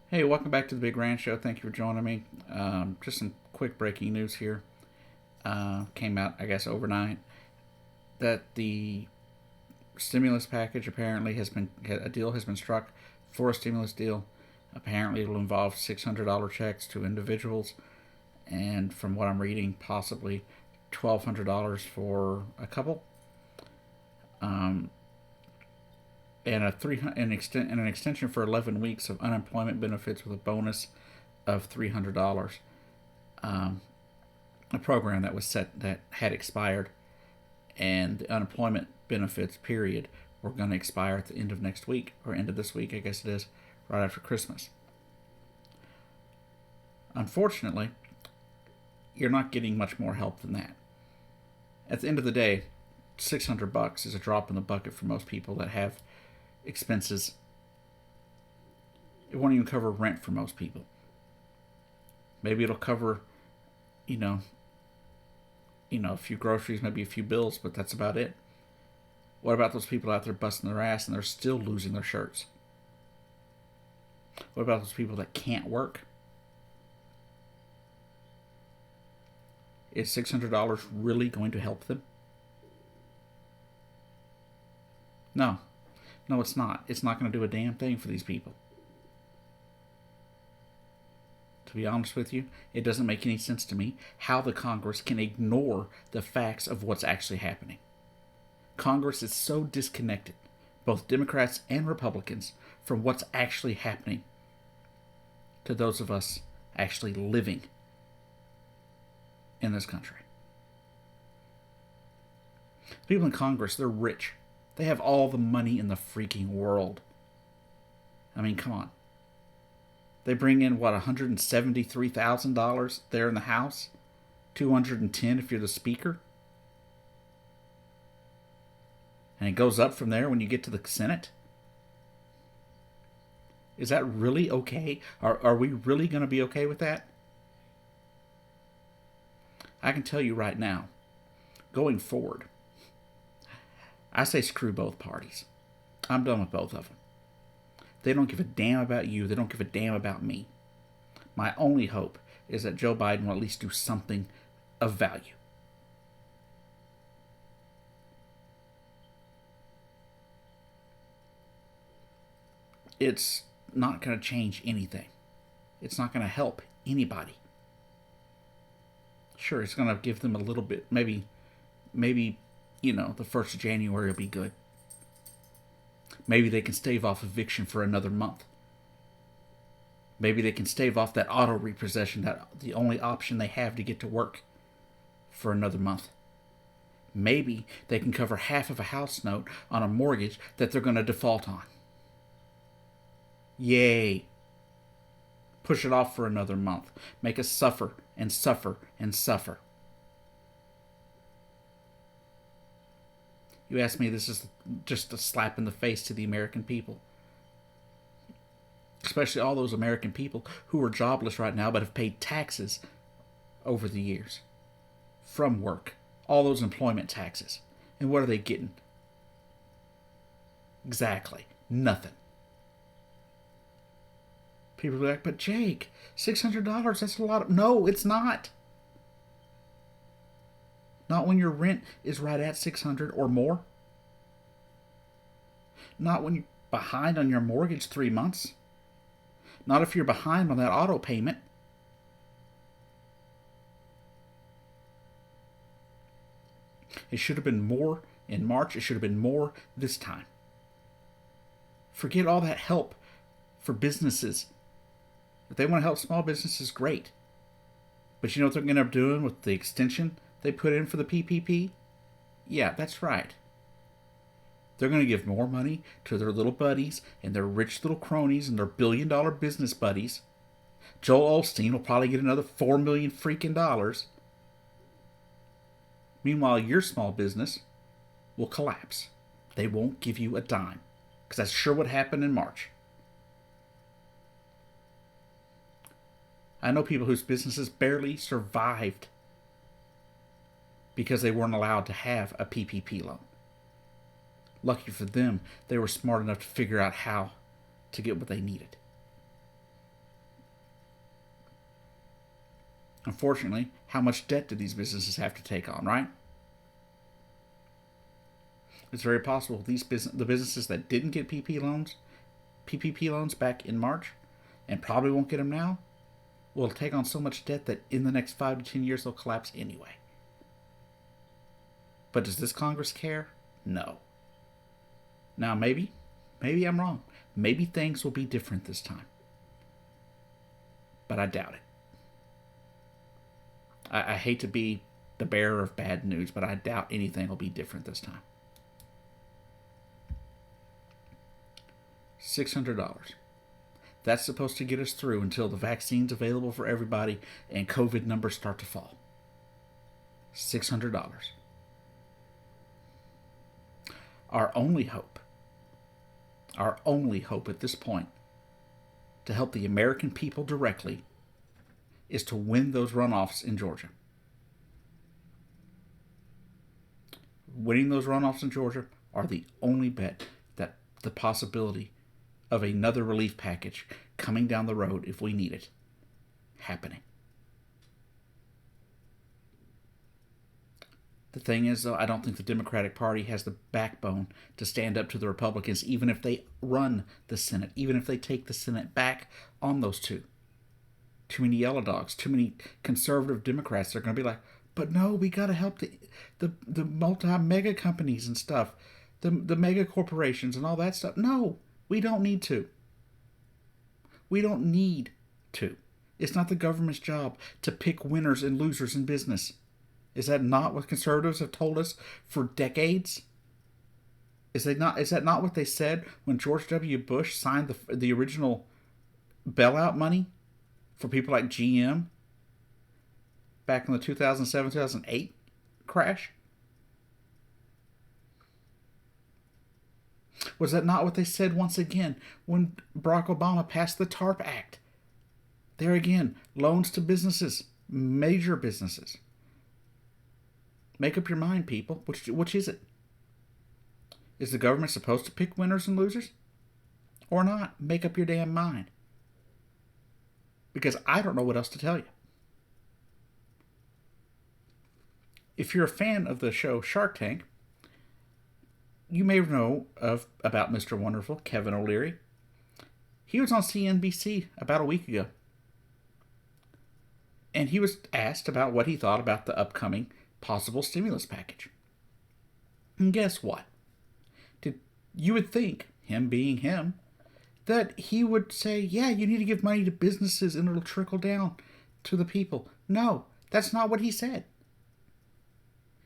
Hey, welcome back to the Big Ranch Show. Thank you for joining me. Just some quick breaking news here. Came out, I guess, overnight that the stimulus package apparently a deal has been struck for a stimulus deal. Apparently, it will involve $600 checks to individuals, and from what I'm reading, possibly $1,200 for a couple. Um, and an extension for 11 weeks of unemployment benefits with a bonus of $300. Um, a program that was set that had expired, and the unemployment benefits period were going to expire at the end of next week, or end of this week, I guess it is, right after Christmas. Unfortunately, you're not getting much more help than that. At the end of the day, $600 is a drop in the bucket for most people that have expenses. It won't even cover rent for most people. Maybe it'll cover, you know, a few groceries, maybe a few bills, but that's about it. What about those people out there busting their ass and they're still losing their shirts? What about those people that can't work? Is $600 really going to help them? No. No, it's not. It's not going to do a damn thing for these people. To be honest with you, it doesn't make any sense to me how the Congress can ignore the facts of what's actually happening. Congress is so disconnected, both Democrats and Republicans, from what's actually happening to those of us actually living in this country. People in Congress, they're rich. They have all the money in the freaking world. I mean, come on. They bring in what, $173,000 there in the House, $210 if you're the Speaker, and it goes up from there when you get to the Senate. Is that really okay? Are we really going to be okay with that? I can tell you right now, going forward, I say screw both parties. I'm done with both of them. They don't give a damn about you. They don't give a damn about me. My only hope is that Joe Biden will at least do something of value. It's not going to change anything. It's not going to help anybody. Sure, it's going to give them a little bit, maybe, the 1st of January will be good. Maybe they can stave off eviction for another month. Maybe they can stave off that auto repossession, that the only option they have to get to work, for another month. Maybe they can cover half of a house note on a mortgage that they're going to default on. Yay. Push it off for another month. Make us suffer and suffer and suffer. You ask me, this is just a slap in the face to the American people. Especially all those American people who are jobless right now but have paid taxes over the years from work. All those employment taxes. And what are they getting? Exactly. Nothing. People are like, but Jake, $600, that's a lot of... No, it's not. Not when your rent is right at $600 or more. Not when you're behind on your mortgage 3 months. Not if you're behind on that auto payment. It should have been more in March. It should have been more this time. Forget all that help for businesses. If they want to help small businesses, great. But you know what they're going to end up doing with the extension they put in for the PPP? Yeah, that's right. They're going to give more money to their little buddies and their rich little cronies and their billion-dollar business buddies. Joel Osteen will probably get another $4 million freaking dollars. Meanwhile, your small business will collapse. They won't give you a dime, because that's sure what happened in March. I know people whose businesses barely survived because they weren't allowed to have a PPP loan. Lucky for them, they were smart enough to figure out how to get what they needed. Unfortunately, how much debt do these businesses have to take on, right? It's very possible the businesses that didn't get PPP loans back in March, and probably won't get them now, will take on so much debt that in the next 5 to 10 years they'll collapse anyway. But does this Congress care? No. Now maybe I'm wrong. Maybe things will be different this time. But I doubt it. I hate to be the bearer of bad news, but I doubt anything will be different this time. $600. That's supposed to get us through until the vaccine's available for everybody and COVID numbers start to fall. $600. Our only hope at this point to help the American people directly is to win those runoffs in Georgia. Winning those runoffs in Georgia are the only bet that the possibility of another relief package coming down the road, if we need it, happening. The thing is, though, I don't think the Democratic Party has the backbone to stand up to the Republicans, even if they run the Senate, even if they take the Senate back on those two. Too many yellow dogs, too many conservative Democrats are going to be like, but no, we got to help the multi-mega companies and stuff, the mega corporations and all that stuff. No, we don't need to. We don't need to. It's not the government's job to pick winners and losers in business. Is that not what conservatives have told us for decades? Is that not what they said when George W. Bush signed the original bailout money for people like GM back in the 2007-2008 crash? Was that not what they said once again when Barack Obama passed the TARP Act? There again, loans to businesses, major businesses. Make up your mind, people. Which is it? Is the government supposed to pick winners and losers? Or not? Make up your damn mind. Because I don't know what else to tell you. If you're a fan of the show Shark Tank, you may know about Mr. Wonderful, Kevin O'Leary. He was on CNBC about a week ago. And he was asked about what he thought about the upcoming possible stimulus package. And guess what? You would think, him being him, that he would say, yeah, you need to give money to businesses and it'll trickle down to the people. No, that's not what he said.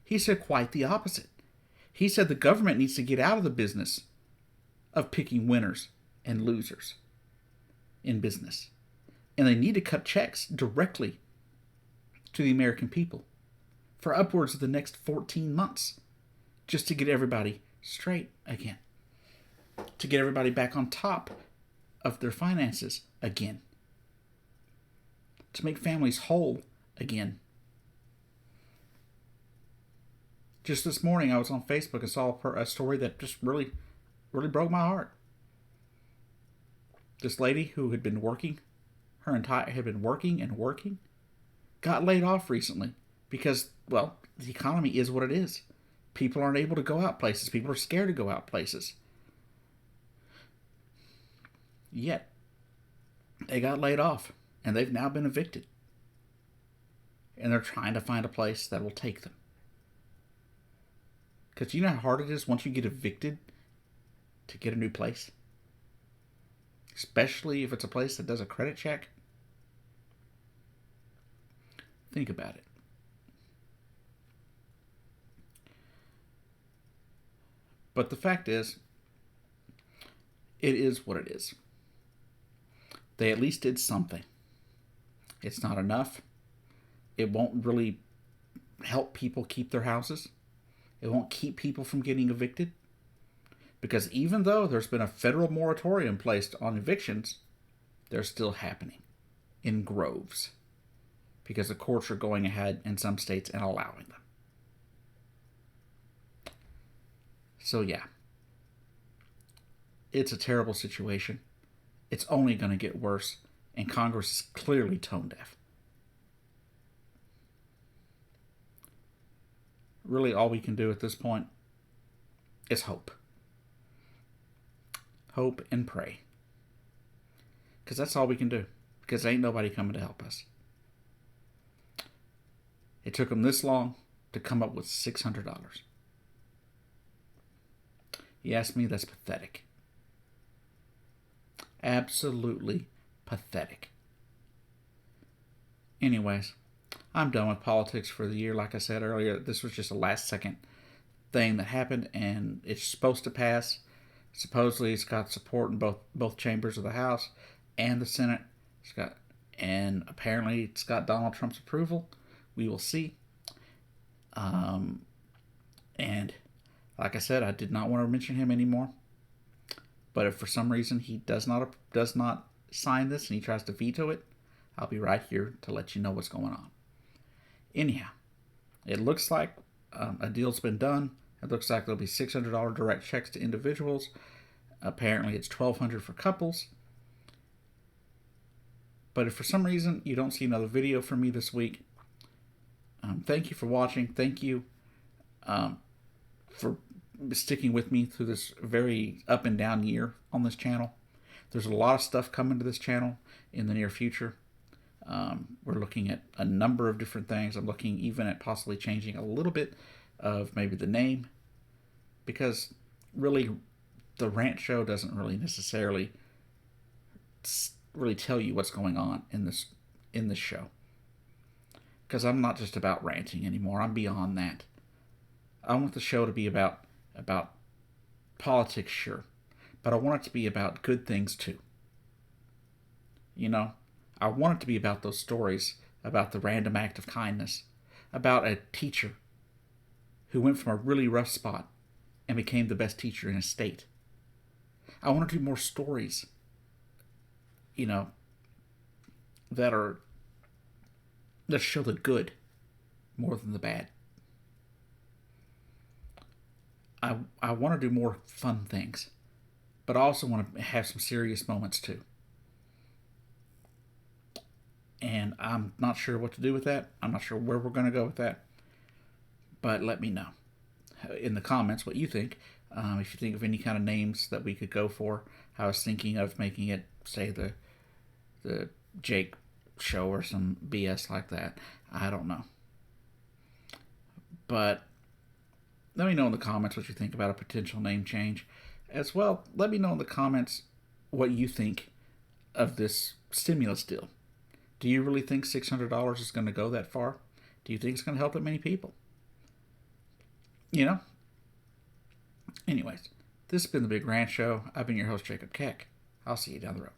He said quite the opposite. He said the government needs to get out of the business of picking winners and losers in business. And they need to cut checks directly to the American people for upwards of the next 14 months just to get everybody straight again. To get everybody back on top of their finances again. To make families whole again. Just this morning I was on Facebook and saw a story that just really broke my heart. This lady who had been working, got laid off recently because, well, the economy is what it is. People aren't able to go out places. People are scared to go out places. Yet, they got laid off, and they've now been evicted. And they're trying to find a place that will take them. Because you know how hard it is once you get evicted to get a new place? Especially if it's a place that does a credit check. Think about it. But the fact is, it is what it is. They at least did something. It's not enough. It won't really help people keep their houses. It won't keep people from getting evicted. Because even though there's been a federal moratorium placed on evictions, they're still happening in groves. Because the courts are going ahead in some states and allowing them. So yeah, it's a terrible situation. It's only going to get worse, and Congress is clearly tone deaf. really all we can do at this point is hope. Hope and pray. Because that's all we can do. Because ain't nobody coming to help us. It took them this long to come up with $600. You ask me, that's pathetic. Absolutely pathetic. Anyways, I'm done with politics for the year. Like I said earlier, this was just a last second thing that happened, and it's supposed to pass. Supposedly, it's got support in both chambers of the House and the Senate. And apparently, it's got Donald Trump's approval. We will see. And like I said, I did not want to mention him anymore. But if for some reason he does not sign this and he tries to veto it, I'll be right here to let you know what's going on. Anyhow, it looks like a deal's been done. It looks like there'll be $600 direct checks to individuals. Apparently, it's $1,200 for couples. But if for some reason you don't see another video from me this week, thank you for watching. Thank you for sticking with me through this very up and down year on this channel. There's a lot of stuff coming to this channel in the near future. We're looking at a number of different things. I'm looking even at possibly changing a little bit of maybe the name, because really the rant show doesn't really necessarily tell you what's going on in this show, because I'm not just about ranting anymore. I'm beyond that. I want the show to be about politics, sure, but I want it to be about good things too. You know, I want it to be about those stories about the random act of kindness, about a teacher who went from a really rough spot and became the best teacher in his state. I want to do more stories, you know, that show the good more than the bad. I want to do more fun things, but I also want to have some serious moments too. And I'm not sure what to do with that. I'm not sure where we're going to go with that. But let me know in the comments what you think. If you think of any kind of names that we could go for. I was thinking of making it, say, the Jake show or some BS like that. I don't know. But let me know in the comments what you think about a potential name change. As well, let me know in the comments what you think of this stimulus deal. Do you really think $600 is going to go that far? Do you think it's going to help that many people? You know? Anyways, this has been The Big Rant Show. I've been your host, Jacob Keck. I'll see you down the road.